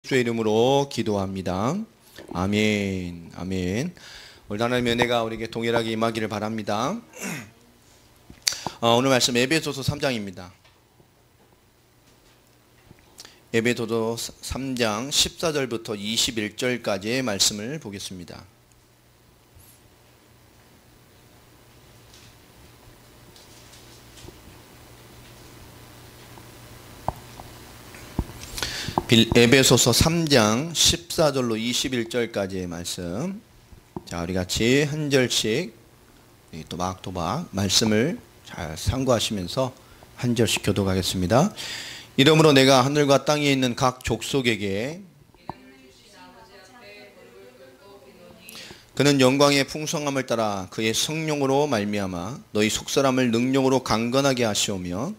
주의 이름으로 기도합니다. 아멘. 아멘. 오늘 하나님의 은혜가 우리에게 동일하게 임하기를 바랍니다. 오늘 말씀 에베소서 3장입니다. 에베소서 3장 14절부터 21절까지의 말씀을 보겠습니다. 에베소서 3장 14절로 21절까지의 말씀. 자, 우리 같이 한 절씩 또박또박 말씀을 잘 상고하시면서 한 절씩 교독하겠습니다. 이러므로 내가 하늘과 땅에 있는 각 족속에게 그는 영광의 풍성함을 따라 그의 성령으로 말미암아 너희 속사람을 능력으로 강건하게 하시오며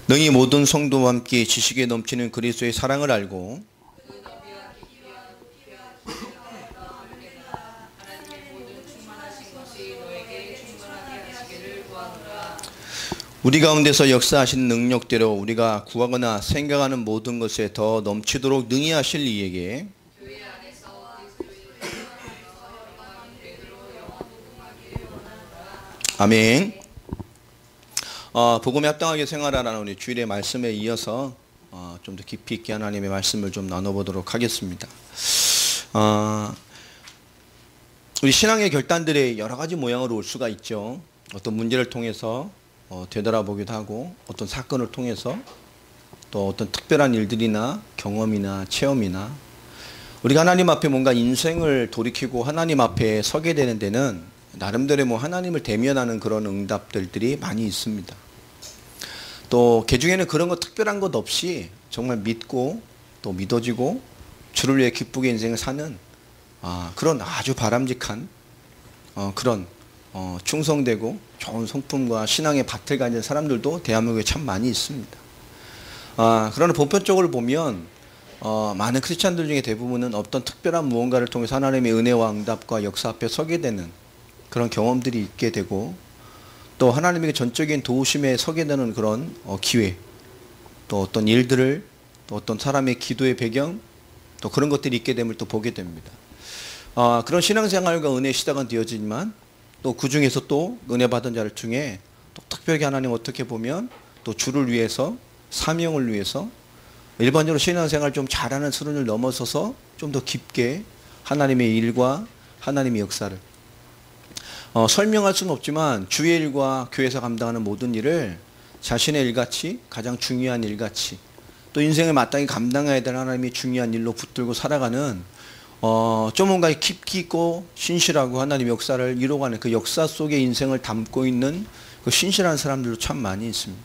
능히 모든 성도와 함께 지식에 넘치는 그리스도의 사랑을 알고 우리 가운데서 역사하신 능력대로 우리가 구하거나 생각하는 모든 것에 더 넘치도록 능히 하실 이에게 아멘. 복음에 합당하게 생활하라는 우리 주일의 말씀에 이어서 좀 더 깊이 있게 하나님의 말씀을 좀 나눠보도록 하겠습니다. 우리 신앙의 결단들이 여러 가지 모양으로 올 수가 있죠. 어떤 문제를 통해서 되돌아보기도 하고, 어떤 사건을 통해서, 또 어떤 특별한 일들이나 경험이나 체험이나, 우리가 하나님 앞에 뭔가 인생을 돌이키고 하나님 앞에 서게 되는 데는 나름대로 하나님을 대면하는 그런 응답들이 많이 있습니다. 또 개중에는 그런 거 특별한 것 없이 정말 믿고 또 믿어지고 주를 위해 기쁘게 인생을 사는 그런 아주 바람직한 그런 충성되고 좋은 성품과 신앙의 밭을 가진 사람들도 대한민국에 참 많이 있습니다. 그러나 보편적으로 보면 많은 크리스찬들 중에 대부분은 어떤 특별한 무언가를 통해서 하나님의 은혜와 응답과 역사 앞에 서게 되는 그런 경험들이 있게 되고, 또 하나님에게 전적인 도우심에 서게 되는 그런 기회, 또 어떤 일들을, 또 어떤 사람의 기도의 배경, 또 그런 것들이 있게 됨을 또 보게 됩니다. 그런 신앙생활과 은혜의 시작은 되어지지만 또 그 중에서 또 은혜 받은 자들 중에 또 특별히 하나님 어떻게 보면 또 주를 위해서, 사명을 위해서 일반적으로 신앙생활 좀 잘하는 수준을 넘어서서 좀 더 깊게 하나님의 일과 하나님의 역사를 설명할 수는 없지만 주의 일과 교회에서 감당하는 모든 일을 자신의 일같이, 가장 중요한 일같이, 또 인생에 마땅히 감당해야 될 하나님의 중요한 일로 붙들고 살아가는 좀 뭔가 깊이 있고 신실하고 하나님의 역사를 이루어가는 그 역사 속에 인생을 담고 있는 그 신실한 사람들도 참 많이 있습니다.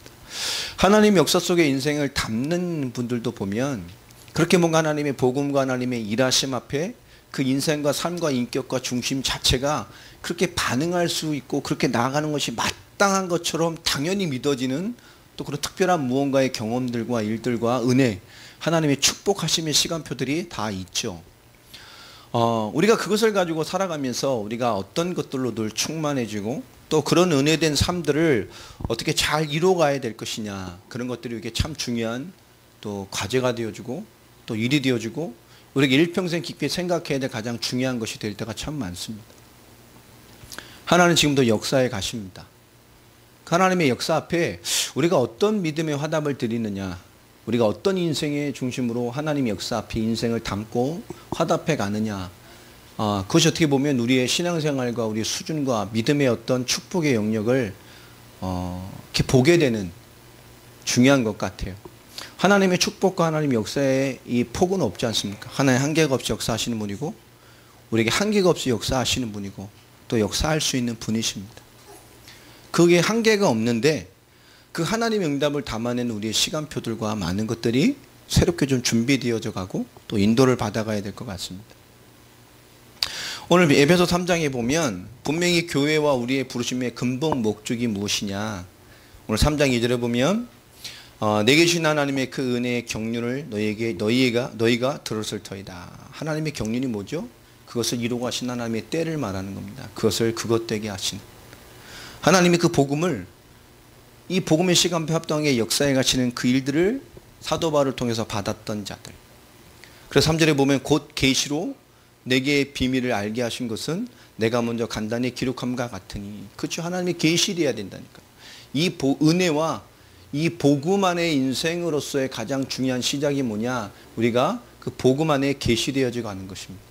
하나님의 역사 속에 인생을 담는 분들도 보면 그렇게 뭔가 하나님의 복음과 하나님의 일하심 앞에 그 인생과 삶과 인격과 중심 자체가 그렇게 반응할 수 있고 그렇게 나아가는 것이 마땅한 것처럼 당연히 믿어지는 또 그런 특별한 무언가의 경험들과 일들과 은혜, 하나님의 축복하심의 시간표들이 다 있죠. 우리가 그것을 가지고 살아가면서 우리가 어떤 것들로 늘 충만해지고 또 그런 은혜된 삶들을 어떻게 잘 이루어가야 될 것이냐, 그런 것들이 이게 참 중요한 또 과제가 되어지고 또 일이 되어지고 우리가 일평생 깊이 생각해야 될 가장 중요한 것이 될 때가 참 많습니다. 하나님 지금도 역사에 가십니다. 하나님의 역사 앞에 우리가 어떤 믿음의 화답을 드리느냐, 우리가 어떤 인생의 중심으로 하나님의 역사 앞에 인생을 담고 화답해 가느냐, 그것이 어떻게 보면 우리의 신앙생활과 우리의 수준과 믿음의 어떤 축복의 영역을 이렇게 보게 되는 중요한 것 같아요. 하나님의 축복과 하나님의 역사에 이 폭은 없지 않습니까? 하나님 한계가 없이 역사하시는 분이고 우리에게 한계가 없이 역사하시는 분이고 또 역사할 수 있는 분이십니다. 그게 한계가 없는데 그 하나님의 응답을 담아내는 우리의 시간표들과 많은 것들이 새롭게 좀 준비되어져 가고 또 인도를 받아가야 될 것 같습니다. 오늘 에베소 3장에 보면 분명히 교회와 우리의 부르심의 근본 목적이 무엇이냐, 오늘 3장 2절에 보면 내게 주신 하나님의 그 은혜의 경륜을 너희가 들었을 터이다. 하나님의 경륜이 뭐죠? 그것을 이루고 하신 하나님의 때를 말하는 겁니다. 그것을 그것되게 하신. 하나님이 그 복음을, 이 복음의 시간표 합당하게 역사에 가시는 그 일들을 사도 바울을 통해서 받았던 자들. 그래서 3절에 보면 곧 계시로 내게 비밀을 알게 하신 것은 내가 먼저 간단히 기록함과 같으니. 그렇죠. 하나님이 계시해야 된다니까. 이 은혜와 이 복음 안의 인생으로서의 가장 중요한 시작이 뭐냐? 우리가 그 복음 안에 계시되어져 가는 것입니다.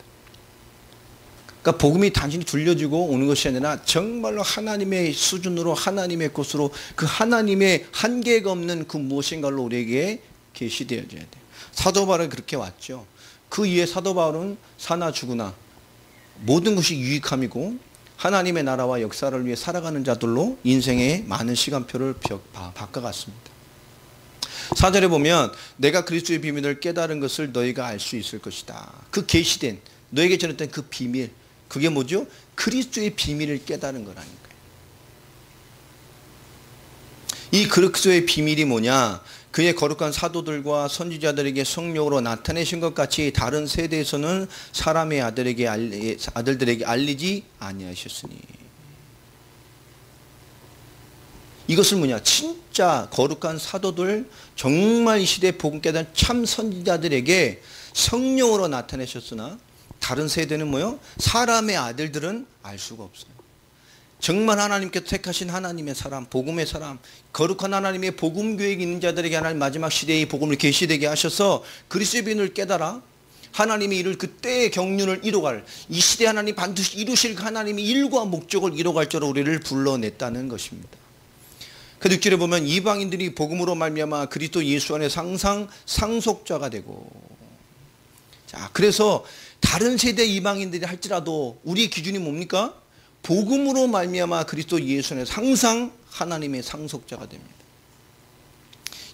그러니까 복음이 단순히 들려지고 오는 것이 아니라 정말로 하나님의 수준으로, 하나님의 곳으로, 그 하나님의 한계가 없는 그 무엇인가로 우리에게 계시되어져야 돼요. 사도 바울은 그렇게 왔죠. 그 이후에 사도 바울은 사나 죽으나 모든 것이 유익함이고 하나님의 나라와 역사를 위해 살아가는 자들로 인생의 많은 시간표를 바꿔갔습니다. 4절에 보면 내가 그리스도의 비밀을 깨달은 것을 너희가 알 수 있을 것이다. 그 계시된, 너에게 전했던 그 비밀, 그게 뭐죠? 그리스도의 비밀을 깨달은 거라니까요. 이 그리스도의 비밀이 뭐냐? 그의 거룩한 사도들과 선지자들에게 성령으로 나타내신 것 같이 다른 세대에서는 사람의 아들들에게 알리지 아니하셨으니. 이것은 뭐냐? 진짜 거룩한 사도들, 정말 이 시대에 복음 깨달은 참 선지자들에게 성령으로 나타내셨으나 다른 세대는 뭐요? 사람의 아들들은 알 수가 없어요. 정말 하나님께서 택하신 하나님의 사람, 복음의 사람, 거룩한 하나님의 복음 계획이 있는 자들에게 하나님 마지막 시대의 복음을 계시되게 하셔서 그리스도의 비밀을 깨달아 하나님이 이룰 그때의 경륜을 이뤄갈, 이 시대 하나님 반드시 이루실 하나님의 일과 목적을 이뤄갈 자로 우리를 불러냈다는 것입니다. 그 6절에 보면 이방인들이 복음으로 말미암아 그리스도 예수 안에서 항상 상속자가 되고. 자, 그래서 다른 세대 이방인들이 할지라도 우리 기준이 뭡니까? 복음으로 말미암아 그리스도 예수 안에서 항상 하나님의 상속자가 됩니다.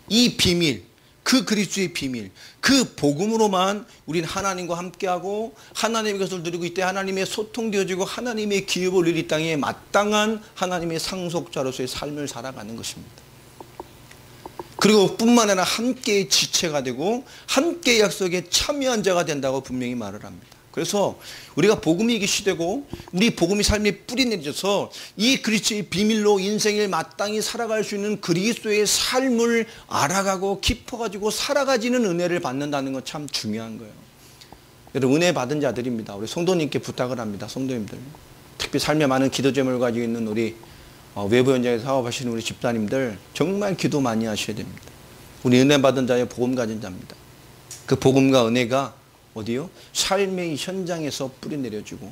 이 비밀, 그 그리스도의 비밀, 그 복음으로만 우리는 하나님과 함께하고 하나님의 것을 누리고 이때 하나님의 소통되어지고 하나님의 기업을 누릴 땅에 마땅한 하나님의 상속자로서의 삶을 살아가는 것입니다. 그리고 뿐만 아니라 함께 지체가 되고 함께 약속에 참여한 자가 된다고 분명히 말을 합니다. 그래서 우리가 복음이 계시되고 우리 복음이 삶에 뿌리 내려져서 이 그리스도의 비밀로 인생을 마땅히 살아갈 수 있는 그리스도의 삶을 알아가고 깊어가지고 살아가지는 은혜를 받는다는 건 참 중요한 거예요. 여러분, 은혜 받은 자들입니다. 우리 성도님께 부탁을 합니다. 성도님들, 특히 삶에 많은 기도 제목을 가지고 있는 우리 외부 현장에서 사업하시는 우리 집사님들 정말 기도 많이 하셔야 됩니다. 우리 은혜 받은 자의 복음 가진 자입니다. 그 복음과 은혜가 어디요? 삶의 현장에서 뿌리 내려지고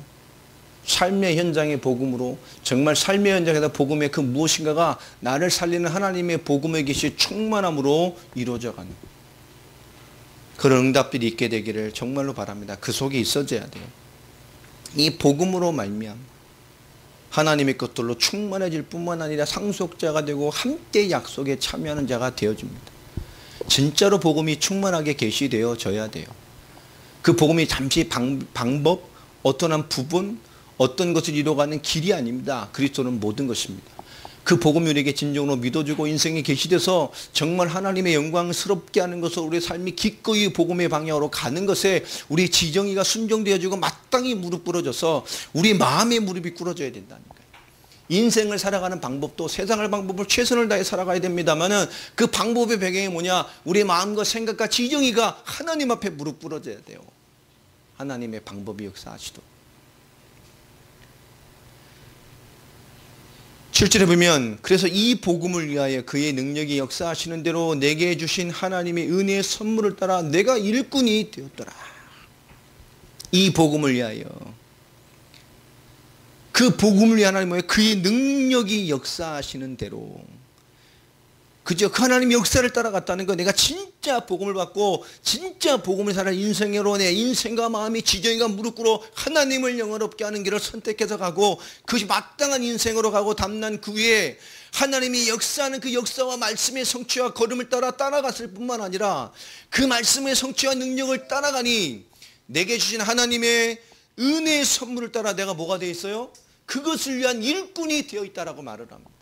삶의 현장의 복음으로 정말 삶의 현장에서 복음의 그 무엇인가가 나를 살리는 하나님의 복음의 계시 충만함으로 이루어져가는 그런 응답들이 있게 되기를 정말로 바랍니다. 그 속에 있어져야 돼요. 이 복음으로 말미암아 하나님의 것들로 충만해질 뿐만 아니라 상속자가 되고 함께 약속에 참여하는 자가 되어집니다. 진짜로 복음이 충만하게 계시되어져야 돼요. 그 복음이 잠시 방법, 어떤 한 부분, 어떤 것을 이루어가는 길이 아닙니다. 그리스도는 모든 것입니다. 그 복음이 우리에게 진정으로 믿어주고 인생에 계시돼서 정말 하나님의 영광스럽게 하는 것으로 우리의 삶이 기꺼이 복음의 방향으로 가는 것에 우리 지정의가 순종되어지고 마땅히 무릎 꿇어져서 우리 마음의 무릎이 꿇어져야 된다니까요. 인생을 살아가는 방법도 세상을 방법을 최선을 다해 살아가야 됩니다만은 그 방법의 배경이 뭐냐? 우리의 마음과 생각과 지정의가 하나님 앞에 무릎 꿇어져야 돼요. 하나님의 방법이 역사하시도록. 7절에 보면 그래서 이 복음을 위하여 그의 능력이 역사하시는 대로 내게 주신 하나님의 은혜의 선물을 따라 내가 일꾼이 되었더라. 이 복음을 위하여, 그 복음을 위한 하나님 뭐예요? 그의 능력이 역사하시는 대로. 그죠? 그 하나님의 역사를 따라갔다는 거, 내가 진짜 복음을 받고 진짜 복음을 살아 인생으로 내 인생과 마음이 지정이가 무릎 꿇어 하나님을 영원롭게 하는 길을 선택해서 가고 그것이 마땅한 인생으로 가고 담난 그 위에 하나님이 역사하는 그 역사와 말씀의 성취와 걸음을 따라갔을 뿐만 아니라 그 말씀의 성취와 능력을 따라가니 내게 주신 하나님의 은혜의 선물을 따라 내가 뭐가 되어 있어요? 그것을 위한 일꾼이 되어 있다라고 말을 합니다.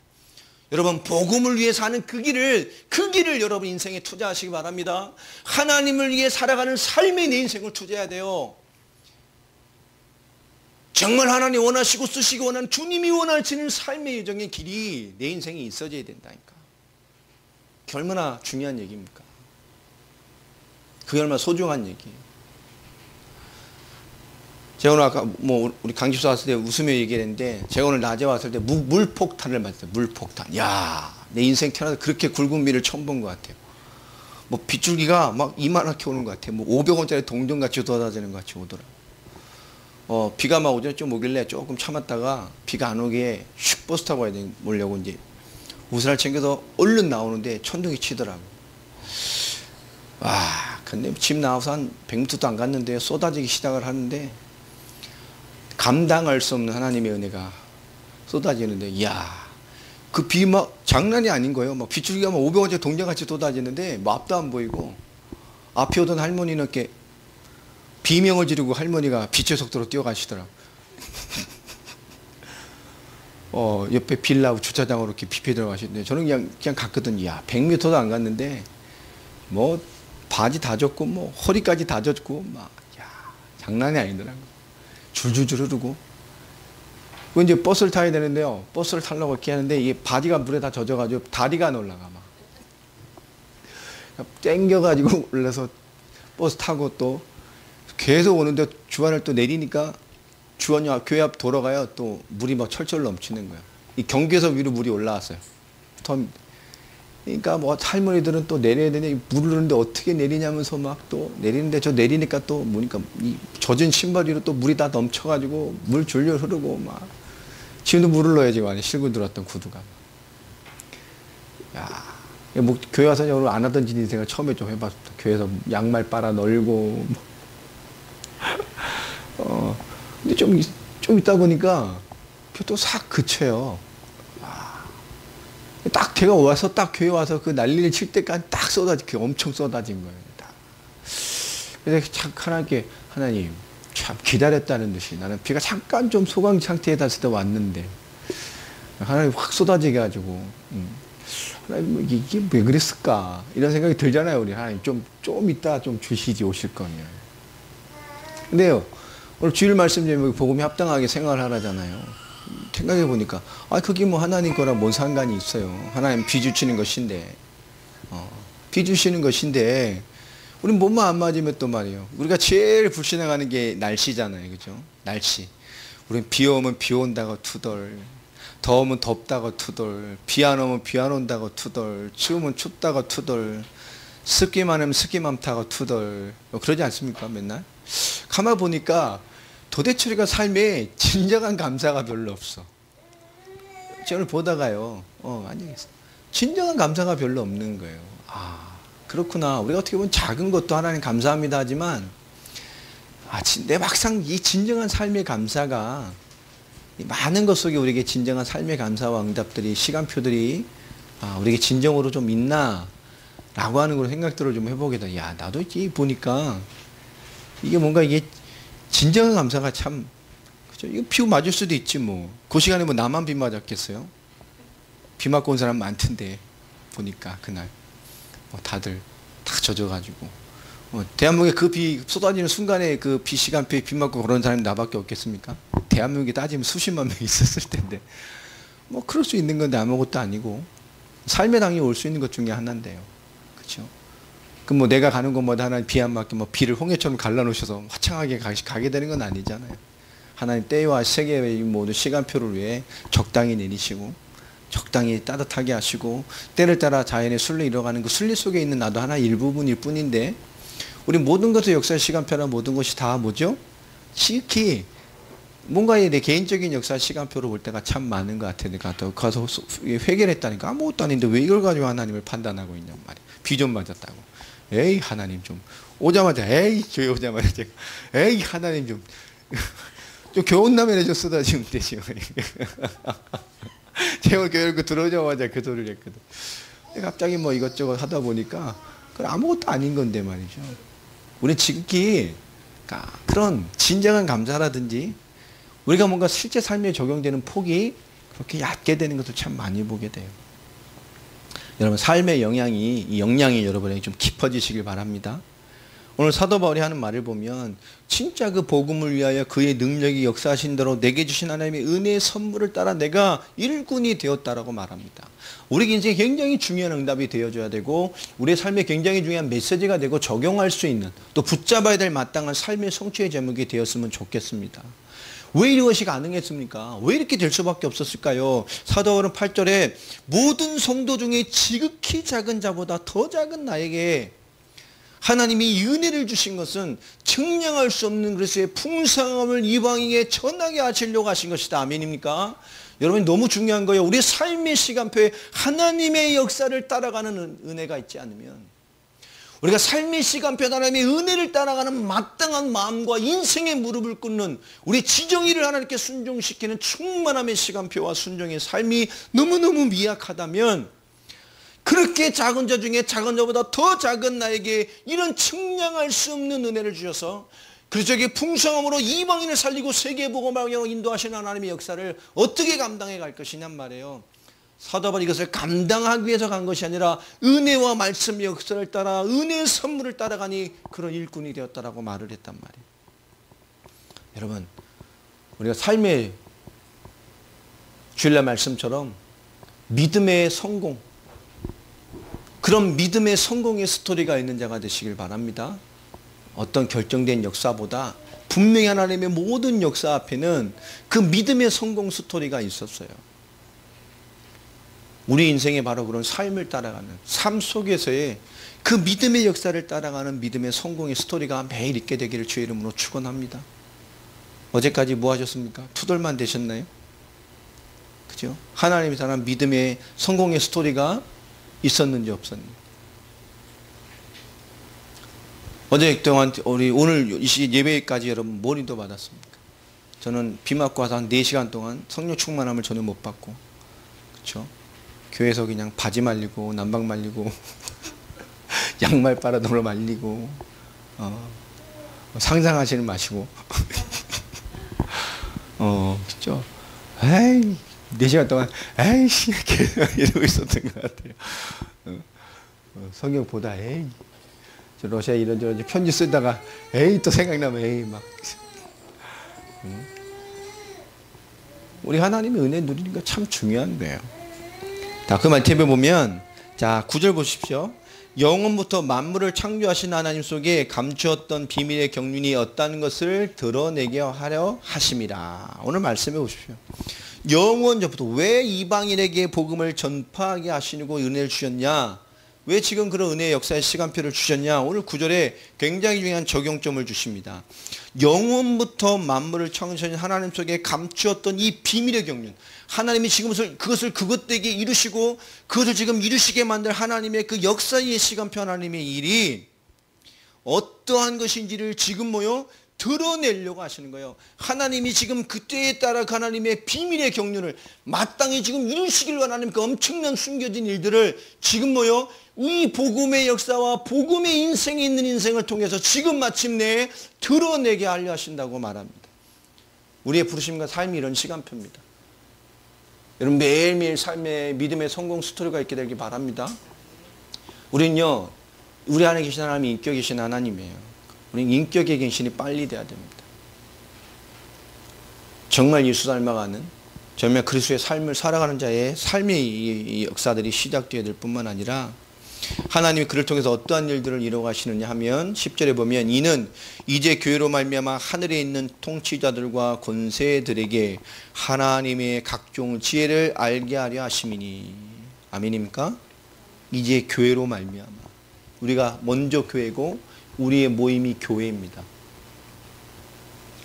여러분, 복음을 위해 사는 그 길을 여러분 인생에 투자하시기 바랍니다. 하나님을 위해 살아가는 삶에 내 인생을 투자해야 돼요. 정말 하나님 원하시고 쓰시고 원하는 주님이 원하시는 삶의 여정의 길이 내 인생에 있어져야 된다니까. 그게 얼마나 중요한 얘기입니까? 그게 얼마나 소중한 얘기예요. 제가 오늘 아까 우리 강집사 왔을 때 웃으며 얘기했는데, 제가 오늘 낮에 왔을 때 물폭탄을 맞았어요. 물폭탄. 야, 내 인생 태어나서 그렇게 굵은 비를 처음 본 것 같아요. 빗줄기가 막 이만하게 오는 것 같아요. 500원짜리 동전같이 쏟아지는 것 같이 오더라고요. 비가 막 오전에 좀 오길래 조금 참았다가 비가 안 오게 슉 버스 타고 와야 되려고 이제 우산을 챙겨서 얼른 나오는데 천둥이 치더라고요. 와, 근데 집 나와서 한 100m도 안 갔는데 쏟아지기 시작을 하는데, 감당할 수 없는 하나님의 은혜가 쏟아지는데, 이야, 그 비 막 장난이 아닌 거예요. 막 빗줄기가 막 500원짜리 동전같이 쏟아지는데 앞도 안 보이고, 앞에 오던 할머니는 이렇게 비명을 지르고 할머니가 빛의 속도로 뛰어가시더라고요. 옆에 빌라 주차장으로 이렇게 비피해 들어가시는데, 저는 그냥 갔거든요. 야, 100m도 안 갔는데 바지 다 젖고 허리까지 다 젖고 야, 장난이 아니더라고요. 줄줄줄 흐르고. 그 이제 버스를 타야 되는데요. 버스를 타려고 이렇게 하는데 이게 바지가 물에 다 젖어가지고 다리가 안 올라가 막. 땡겨가지고 올라서 버스 타고 또 계속 오는데 주안을 또 내리니까 주안이 교회 앞 돌아가요. 또 물이 막 철철 넘치는 거예요. 이 경계에서 위로 물이 올라왔어요. 그러니까 할머니들은 또 내려야 되는데 물을 넣는데 어떻게 내리냐면서 막 또 내리는데, 저 내리니까 또 보니까 이 젖은 신발 위로 또 물이 다 넘쳐가지고 물 줄줄 흐르고 막. 지금도 물을 넣어야지 안에 실고 들어왔던 구두가. 야, 교회 와서 오늘 안 하던 짓 인생을 처음에 좀 해봤습니다. 교회에서 양말 빨아 널고. 근데 좀 있다 보니까 또 싹 그쳐요. 딱 제가 와서 딱 교회 와서 그 난리를 칠 때까지 딱 엄청 쏟아진 거예요. 그래서 참 하나님 참 기다렸다는 듯이, 나는 비가 잠깐 좀 소강 상태에 닿았을 때 왔는데 하나님 확 쏟아지게 가지고 하나님 이게 왜 그랬을까 이런 생각이 들잖아요. 우리 하나님 좀 이따 좀 주시지, 오실 거면. 근데요, 오늘 주일 말씀 제목이 복음에 합당하게 생활을 하라잖아요. 생각해 보니까 그게 하나님 거랑 뭔 상관이 있어요. 하나님 비 주시는 것인데, 비 주시는 것인데 우리 몸만 안 맞으면 또 말이에요. 우리가 제일 불신앙하는 게 날씨잖아요, 그죠? 날씨. 우리는 비 오면 비 온다고 투덜, 더우면 덥다고 투덜, 비 안 오면 비 안 온다고 투덜, 추우면 춥다고 투덜, 습기 많으면 습기 많다고 투덜, 그러지 않습니까? 맨날. 가만 보니까 도대체 우리가 삶에 진정한 감사가 별로 없어. 제가 오늘 보다가요, 진정한 감사가 별로 없는 거예요. 그렇구나. 우리가 어떻게 보면 작은 것도 하나님 감사합니다 하지만, 내 막상 이 진정한 삶의 감사가, 이 많은 것 속에 우리에게 진정한 삶의 감사와 응답들이, 시간표들이, 우리에게 진정으로 좀 있나? 라고 하는 그런 생각들을 좀 해보게 돼. 야, 나도 보니까, 이게 뭔가 이게 진정한 감사가 참, 그죠? 이거 비 맞을 수도 있지 뭐. 그 시간에 나만 비 맞았겠어요? 비 맞고 온 사람 많던데, 보니까, 그날. 다들 다 젖어가지고. 대한민국에 그 비 쏟아지는 순간에 그 비 시간표에 비 맞고 그런 사람이 나밖에 없겠습니까? 대한민국에 따지면 수십만 명이 있었을 텐데. 그럴 수 있는 건데 아무것도 아니고. 삶의 당이 올 수 있는 것 중에 하나인데요. 그렇죠? 그럼 내가 가는 곳마다 하나님 비 안 맞게 비를 홍해처럼 갈라놓으셔서 화창하게 가게 되는 건 아니잖아요. 하나님 때와 세계의 모든 시간표를 위해 적당히 내리시고, 적당히 따뜻하게 하시고, 때를 따라 자연의 순리 이뤄가는 그 순리 속에 있는 나도 하나 일부분일 뿐인데, 우리 모든 것의 역사의 시간표나 모든 것이 다 뭐죠? 지극히 뭔가의 내 개인적인 역사 시간표로 볼 때가 참 많은 것 같으니까, 또 가서 회개를 했다니까 아무것도 아닌데 왜 이걸 가지고 하나님을 판단하고 있냔 말이야. 비 좀 맞았다고. 에이 하나님 좀 오자마자, 에이 교회 오자마자 제가, 에이 하나님 좀 교훈남에 좀 쏟아지면 되지. 제가 교회를 들어오자마자 그 소리를 했거든. 갑자기 이것저것 하다 보니까 그건 아무것도 아닌 건데 말이죠. 우리는 지극히 그런 진정한 감사라든지 우리가 뭔가 실제 삶에 적용되는 폭이 그렇게 얕게 되는 것도 참 많이 보게 돼요. 여러분 삶의 이 영향이 여러분에게 좀 깊어지시길 바랍니다. 오늘 사도 바울이 하는 말을 보면 진짜 그 복음을 위하여 그의 능력이 역사하신 대로 내게 주신 하나님의 은혜의 선물을 따라 내가 일꾼이 되었다라고 말합니다. 우리 인생에 굉장히 중요한 응답이 되어줘야 되고 우리의 삶에 굉장히 중요한 메시지가 되고 적용할 수 있는 또 붙잡아야 될 마땅한 삶의 성취의 제목이 되었으면 좋겠습니다. 왜 이것이 가능했습니까? 왜 이렇게 될 수밖에 없었을까요? 사도 바울은 8절에 모든 성도 중에 지극히 작은 자보다 더 작은 나에게 하나님이 은혜를 주신 것은 측량할 수 없는 그리스도의 풍성함을 이방인에게 전하게 하시려고 하신 것이다. 아멘입니까? 여러분 너무 중요한 거예요. 우리 삶의 시간표에 하나님의 역사를 따라가는 은혜가 있지 않으면 우리가 삶의 시간표에 하나님의 은혜를 따라가는 마땅한 마음과 인생의 무릎을 꿇는 우리 지정의를 하나님께 순종시키는 충만함의 시간표와 순종의 삶이 너무너무 미약하다면 그렇게 작은 자 중에 작은 자보다 더 작은 나에게 이런 측량할 수 없는 은혜를 주셔서 그리스도의 풍성함으로 이방인을 살리고 세계복음 방향으로 인도하시는 하나님의 역사를 어떻게 감당해 갈 것이냔 말이에요. 사도 바울이 이것을 감당하기 위해서 간 것이 아니라 은혜와 말씀의 역사를 따라 은혜의 선물을 따라가니 그런 일꾼이 되었다라고 말을 했단 말이에요. 여러분 우리가 삶의 주일날 말씀처럼 믿음의 성공 그런 믿음의 성공의 스토리가 있는 자가 되시길 바랍니다. 어떤 결정된 역사보다 분명히 하나님의 모든 역사 앞에는 그 믿음의 성공 스토리가 있었어요. 우리 인생에 바로 그런 삶을 따라가는 삶 속에서의 그 믿음의 역사를 따라가는 믿음의 성공의 스토리가 매일 있게 되기를 주의 이름으로 축원합니다. 어제까지 뭐 하셨습니까? 투덜만 되셨나요? 그죠? 하나님이 사람 믿음의 성공의 스토리가 있었는지 없었는지. 어제 동안 우리 오늘 이 예배까지 여러분 뭘 인도 받았습니까? 저는 비 맞고 와서 한 4시간 동안 성령 충만함을 전혀 못 받고 그렇죠? 교회에서 그냥 바지 말리고 난방 말리고 양말 빨아들어 말리고 상상하시는 마시고 그렇죠? 에이 4시간 동안 에이씨 이러고 있었던 것 같아요. 성경 보다 에이 저 러시아 이런저런 편지 쓰다가 에이 또 생각나면 에이 막 우리 하나님의 은혜 누리는 거 참 중요한 거예요. 자, 그 말씀에 보면 자 9절 보십시오. 영원부터 만물을 창조하신 하나님 속에 감추었던 비밀의 경륜이 어떤 것을 드러내게 하려 하심이라. 오늘 말씀해 보십시오. 영원전부터 왜 이방인에게 복음을 전파하게 하시고 은혜를 주셨냐? 왜 지금 그런 은혜의 역사의 시간표를 주셨냐? 오늘 9절에 굉장히 중요한 적용점을 주십니다. 영원부터 만물을 창조하신 하나님 속에 감추었던 이 비밀의 경륜, 하나님이 지금 그것을 그것되게 이루시고 그것을 지금 이루시게 만들 하나님의 그 역사의 시간표 하나님의 일이 어떠한 것인지를 지금 뭐요? 드러내려고 하시는 거예요. 하나님이 지금 그때에 따라 하나님의 비밀의 경륜을 마땅히 지금 이루시길 원하는 그 엄청난 숨겨진 일들을 지금 뭐요? 이 복음의 역사와 복음의 인생이 있는 인생을 통해서 지금 마침내 드러내게 하려 하신다고 말합니다. 우리의 부르심과 삶이 이런 시간표입니다. 여러분 매일매일 삶의 믿음의 성공 스토리가 있게 되길 바랍니다. 우리는요, 우리 안에 계신 하나님이 인격에 계신 하나님이에요. 우리는 인격의 갱신이 빨리 돼야 됩니다. 정말 예수 닮아가는 정말 그리스도의 삶을 살아가는 자의 삶의 역사들이 시작되어야 될 뿐만 아니라 하나님이 그를 통해서 어떠한 일들을 이루어가시느냐 하면 10절에 보면 이는 이제 교회로 말미암아 하늘에 있는 통치자들과 권세들에게 하나님의 각종 지혜를 알게 하려 하심이니. 아멘입니까? 이제 교회로 말미암아 우리가 먼저 교회고 우리의 모임이 교회입니다.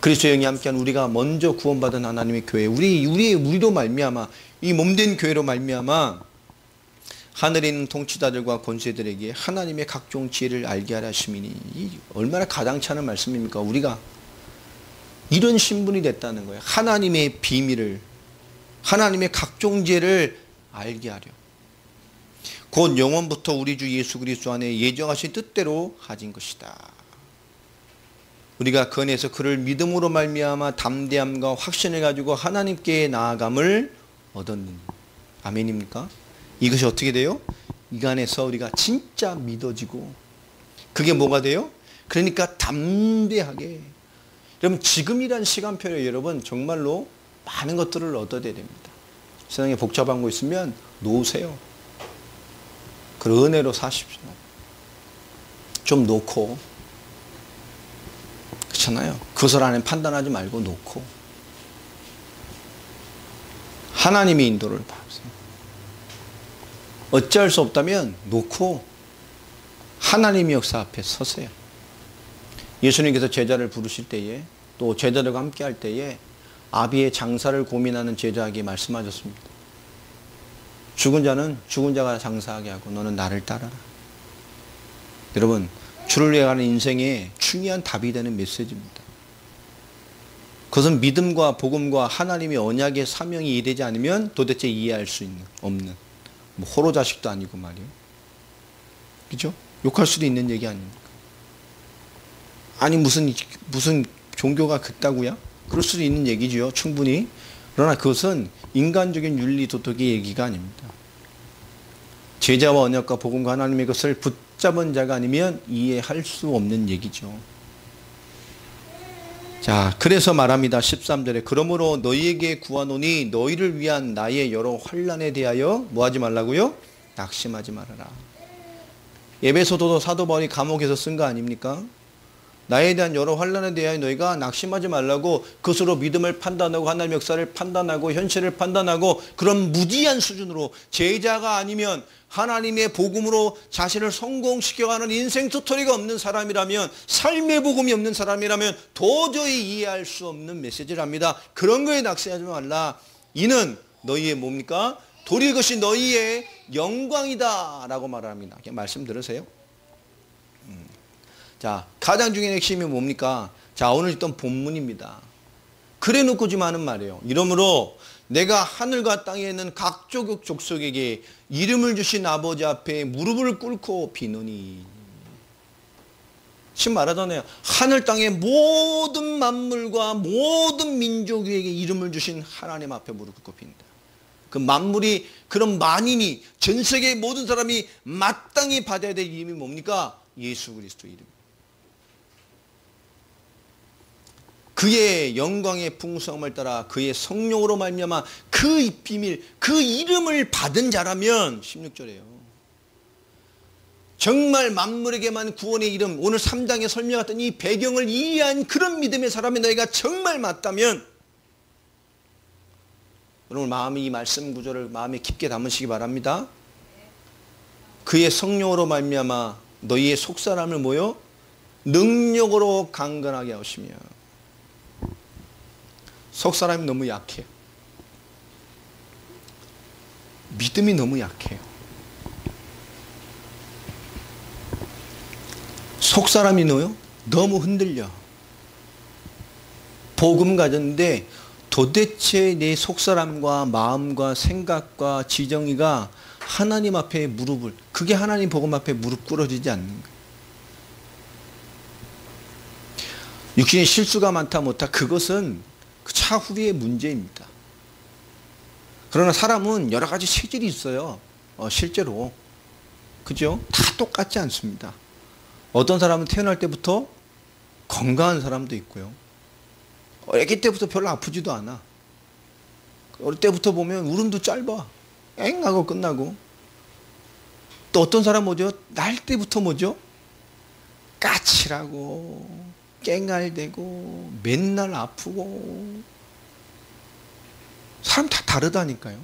그리스도의 영이 함께한 우리가 먼저 구원받은 하나님의 교회, 우리로 말미암아 이 몸된 교회로 말미암아 하늘에 있는 통치자들과 권세들에게 하나님의 각종 지혜를 알게 하라 하심이니. 얼마나 가당치 않은 말씀입니까? 우리가 이런 신분이 됐다는 거예요. 하나님의 비밀을, 하나님의 각종 지혜를 알게 하려. 곧 영원부터 우리 주 예수 그리스도 안에 예정하신 뜻대로 하신 것이다. 우리가 그 안에서 그를 믿음으로 말미암아 담대함과 확신을 가지고 하나님께 나아감을 얻었느니. 아멘입니까? 이것이 어떻게 돼요? 이 안에서 우리가 진짜 믿어지고 그게 뭐가 돼요? 그러니까 담대하게. 여러분 지금이란 시간표에 여러분 정말로 많은 것들을 얻어야 됩니다. 세상에 복잡한 거 있으면 놓으세요. 그 은혜로 사십시오. 좀 놓고. 그렇잖아요. 그것을 안에 판단하지 말고 놓고. 하나님의 인도를 받으세요. 어찌할 수 없다면 놓고 하나님의 역사 앞에 서세요. 예수님께서 제자를 부르실 때에 또 제자들과 함께 할 때에 아비의 장사를 고민하는 제자에게 말씀하셨습니다. 죽은 자는 죽은 자가 장사하게 하고 너는 나를 따라라. 여러분 주를 위해 가는 인생에 중요한 답이 되는 메시지입니다. 그것은 믿음과 복음과 하나님의 언약의 사명이 이되지 않으면 도대체 이해할 수 없는 뭐 호로 자식도 아니고 말이에요. 그죠? 욕할 수도 있는 얘기 아닙니까? 아니 무슨 종교가 그따구야? 그럴 수도 있는 얘기지요. 충분히. 그러나 그것은 인간적인 윤리 도덕의 얘기가 아닙니다. 제자와 언약과 복음과 하나님의 것을 붙잡은 자가 아니면 이해할 수 없는 얘기죠. 자, 그래서 말합니다. 13절에 그러므로 너희에게 구하노니 너희를 위한 나의 여러 환난에 대하여 뭐하지 말라고요? 낙심하지 말아라. 에베소도 사도 바울이 감옥에서 쓴 거 아닙니까? 나에 대한 여러 환난에 대하여 너희가 낙심하지 말라고, 그것으로 믿음을 판단하고 하나님의 역사를 판단하고 현실을 판단하고 그런 무지한 수준으로 제자가 아니면 하나님의 복음으로 자신을 성공시켜가는 인생 스토리가 없는 사람이라면, 삶의 복음이 없는 사람이라면 도저히 이해할 수 없는 메시지랍니다. 그런 거에 낙심하지 말라. 이는 너희의 뭡니까? 도리어 그것이 너희의 영광이다 라고 말합니다. 그냥 말씀 들으세요. 자, 가장 중요한 핵심이 뭡니까? 자, 오늘 있던 본문입니다. 그래 놓고 지금 하는 말이에요. 이러므로 내가 하늘과 땅에 있는 각 족속에게 이름을 주신 아버지 앞에 무릎을 꿇고 비노니. 지금 말하잖아요. 하늘 땅의 모든 만물과 모든 민족에게 이름을 주신 하나님 앞에 무릎 꿇고 빈다. 그 만물이, 그런 만인이, 전 세계의 모든 사람이 마땅히 받아야 될 이름이 뭡니까? 예수 그리스도 이름. 그의 영광의 풍성함을 따라 그의 성령으로 말미암아 그 비밀, 그 이름을 받은 자라면, 16절에요. 정말 만물에게만 구원의 이름, 오늘 3장에 설명했던 이 배경을 이해한 그런 믿음의 사람이 너희가 정말 맞다면, 여러분 마음이 이 말씀 구조를 마음에 깊게 담으시기 바랍니다. 그의 성령으로 말미암아 너희의 속사람을 뭐요? 능력으로 강건하게 하시며. 속사람이 너무 약해요. 믿음이 너무 약해요. 속사람이 너무 흔들려. 복음 가졌는데 도대체 내 속사람과 마음과 생각과 지정의가 하나님 앞에 무릎을, 그게 하나님 복음 앞에 무릎 꿇어지지 않는 거예요. 육신의 실수가 많다 못하 그것은 그 차후의 문제입니다. 그러나 사람은 여러 가지 체질이 있어요. 실제로. 그죠? 다 똑같지 않습니다. 어떤 사람은 태어날 때부터 건강한 사람도 있고요. 아기 때부터 별로 아프지도 않아. 어릴 때부터 보면 울음도 짧아. 엥 하고 끝나고. 또 어떤 사람 뭐죠? 날 때부터 뭐죠? 까칠하고 깽알대고 맨날 아프고. 사람 다 다르다니까요.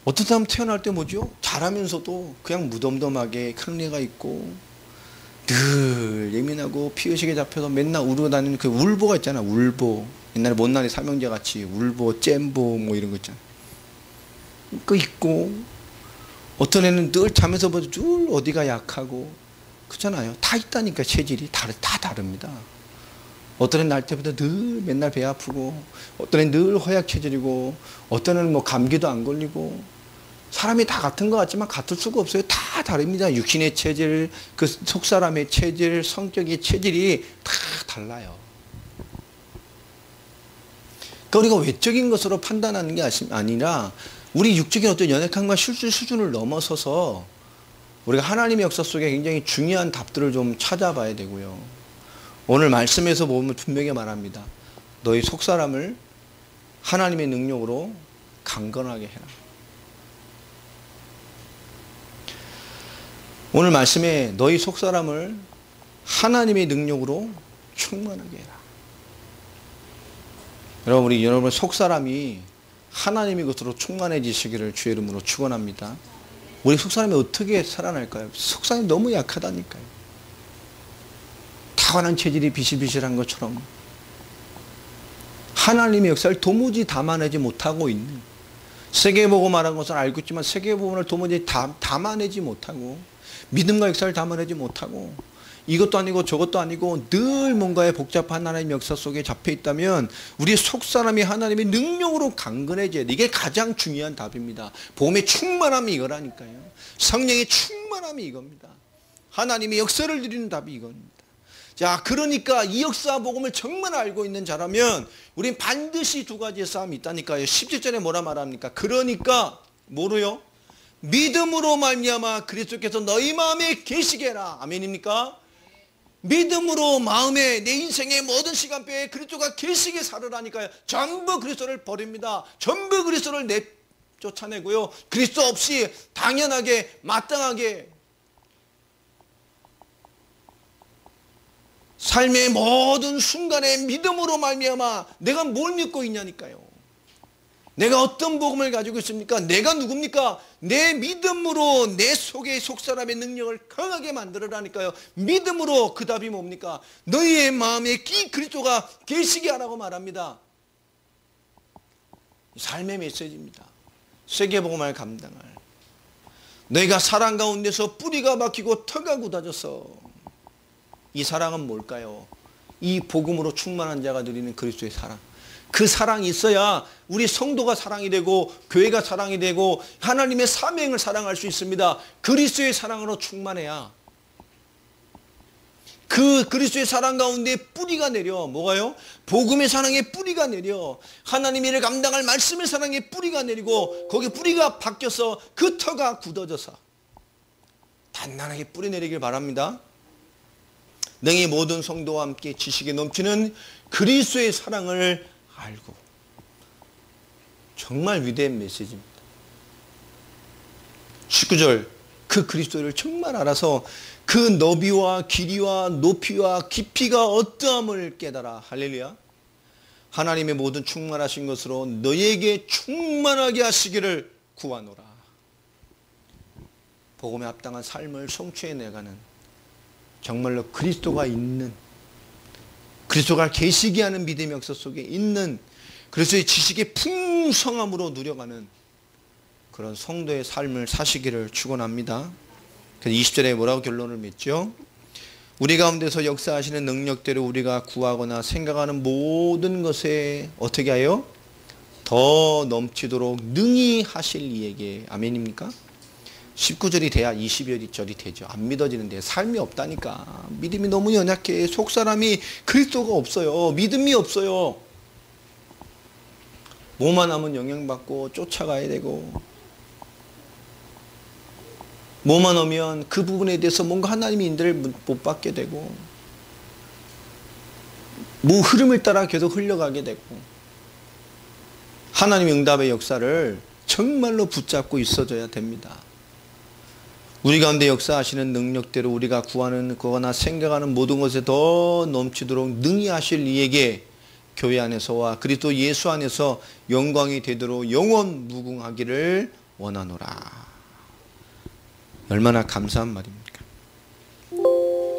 어떤 사람 태어날 때 뭐죠? 잘하면서도 그냥 무덤덤하게 큰 애가 있고 늘 예민하고 피의식에 잡혀서 맨날 울고 다니는 그 울보가 있잖아. 울보. 옛날에 못난이 삼형제 같이 울보, 잼보 뭐 이런 거 있잖아. 그 있고, 어떤 애는 늘 자면서 보죠. 늘 어디가 약하고. 그렇잖아요. 다 있다니까. 체질이 다 다릅니다. 어떤 애는 날 때부터 늘 맨날 배 아프고, 어떤 애는 늘 허약 체질이고, 어떤 애는 뭐 감기도 안 걸리고. 사람이 다 같은 것 같지만 같을 수가 없어요. 다 다릅니다. 육신의 체질, 그 속사람의 체질, 성격의 체질이 다 달라요. 그러니까 우리가 외적인 것으로 판단하는 게 아니라 우리 육적인 어떤 연약함과 실수 수준을 넘어서서 우리가 하나님의 역사 속에 굉장히 중요한 답들을 좀 찾아봐야 되고요. 오늘 말씀에서 보면 분명히 말합니다. 너희 속사람을 하나님의 능력으로 강건하게 해라. 오늘 말씀에 너희 속사람을 하나님의 능력으로 충만하게 해라. 여러분, 우리 여러분 속사람이 하나님의 것으로 충만해지시기를 주의 이름으로 축원합니다. 우리 속사람이 어떻게 살아날까요? 속사람이 너무 약하다니까요. 타고난 체질이 비실비실한 것처럼 하나님의 역사를 도무지 담아내지 못하고 있는, 세계보고 말한 것은 알고 있지만 세계보고를 도무지 담아내지 못하고, 믿음과 역사를 담아내지 못하고, 이것도 아니고 저것도 아니고 늘 뭔가의 복잡한 하나님의 역사 속에 잡혀 있다면 우리 속사람이 하나님의 능력으로 강건해져야 돼. 이게 가장 중요한 답입니다. 복음의 충만함이 이거라니까요. 성령의 충만함이 이겁니다. 하나님의 역사를 누리는 답이 이겁니다. 자, 그러니까 이 역사 복음을 정말 알고 있는 자라면 우린 반드시 두 가지의 싸움이 있다니까요. 17절에 뭐라 말합니까? 그러니까 뭐로요? 믿음으로 말미암아 그리스도께서 너희 마음에 계시게 해라. 아멘입니까? 믿음으로 마음에, 내 인생의 모든 시간표에 그리스도가 계시게 살으라니까요. 전부 그리스도를 버립니다. 전부 그리스도를 쫓아내고요. 그리스도 없이 당연하게 마땅하게 삶의 모든 순간에 믿음으로 말미암아 내가 뭘 믿고 있냐니까요. 내가 어떤 복음을 가지고 있습니까? 내가 누굽니까? 내 믿음으로 내 속의 속사람의 능력을 강하게 만들어라니까요. 믿음으로. 그 답이 뭡니까? 너희의 마음에 그리스도가 계시게 하라고 말합니다. 삶의 메시지입니다. 세계복음을 감당할, 너희가 사랑 가운데서 뿌리가 박히고 터가 굳어져서, 이 사랑은 뭘까요? 이 복음으로 충만한 자가 누리는 그리스도의 사랑. 그 사랑이 있어야 우리 성도가 사랑이 되고 교회가 사랑이 되고 하나님의 사명을 사랑할 수 있습니다. 그리스도의 사랑으로 충만해야 그 그리스도의 사랑 가운데 뿌리가 내려, 뭐가요? 복음의 사랑의 뿌리가 내려 하나님의 일을 감당할 말씀의 사랑의 뿌리가 내리고 거기 뿌리가 바뀌어서 그 터가 굳어져서 단단하게 뿌리 내리길 바랍니다. 능히 모든 성도와 함께 지식에 넘치는 그리스도의 사랑을 알고. 정말 위대한 메시지입니다. 19절, 그 그리스도를 정말 알아서 그 너비와 길이와 높이와 깊이가 어떠함을 깨달아. 할렐루야. 하나님의 모든 충만하신 것으로 너희에게 충만하게 하시기를 구하노라. 복음에 합당한 삶을 성취해내가는, 정말로 그리스도가 있는, 그리스도가 계시게 하는 믿음의 역사 속에 있는, 그리스도의 지식의 풍성함으로 누려가는 그런 성도의 삶을 사시기를 축원합니다. 그래서 20절에 뭐라고 결론을 맺죠? 우리 가운데서 역사하시는 능력대로 우리가 구하거나 생각하는 모든 것에 어떻게 하여? 더 넘치도록 능히 하실 이에게. 아멘입니까? 19절이 돼야 20절이 되죠. 안 믿어지는데 삶이 없다니까. 믿음이 너무 연약해. 속사람이 그리스도가 없어요. 믿음이 없어요. 뭐만 하면 영향받고 쫓아가야 되고, 뭐만 하면 그 부분에 대해서 뭔가 하나님의 인도를 못 받게 되고, 뭐 흐름을 따라 계속 흘러가게 되고, 하나님의 응답의 역사를 정말로 붙잡고 있어줘야 됩니다. 우리 가운데 역사하시는 능력대로 우리가 구하는 거나 생각하는 모든 것에 더 넘치도록 능히 하실 이에게 교회 안에서와 그리스도 예수 안에서 영광이 되도록 영원 무궁하기를 원하노라. 얼마나 감사한 말입니까?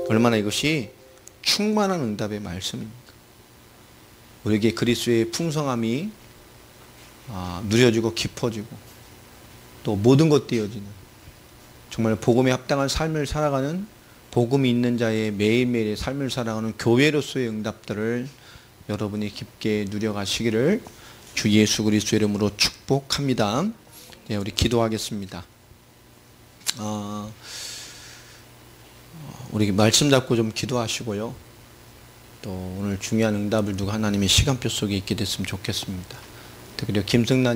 얼마나 이것이 충만한 응답의 말씀입니까? 우리에게 그리스도의 풍성함이 누려지고 깊어지고 또 모든 것 띄어지는, 정말 복음에 합당한 삶을 살아가는, 복음이 있는 자의 매일매일의 삶을 살아가는 교회로서의 응답들을 여러분이 깊게 누려가시기를 주 예수 그리스도 이름으로 축복합니다. 네, 우리 기도하겠습니다. 우리 말씀 잡고 좀 기도하시고요. 또 오늘 중요한 응답을 두고 하나님의 시간표 속에 있게 됐으면 좋겠습니다. 그리고 김승란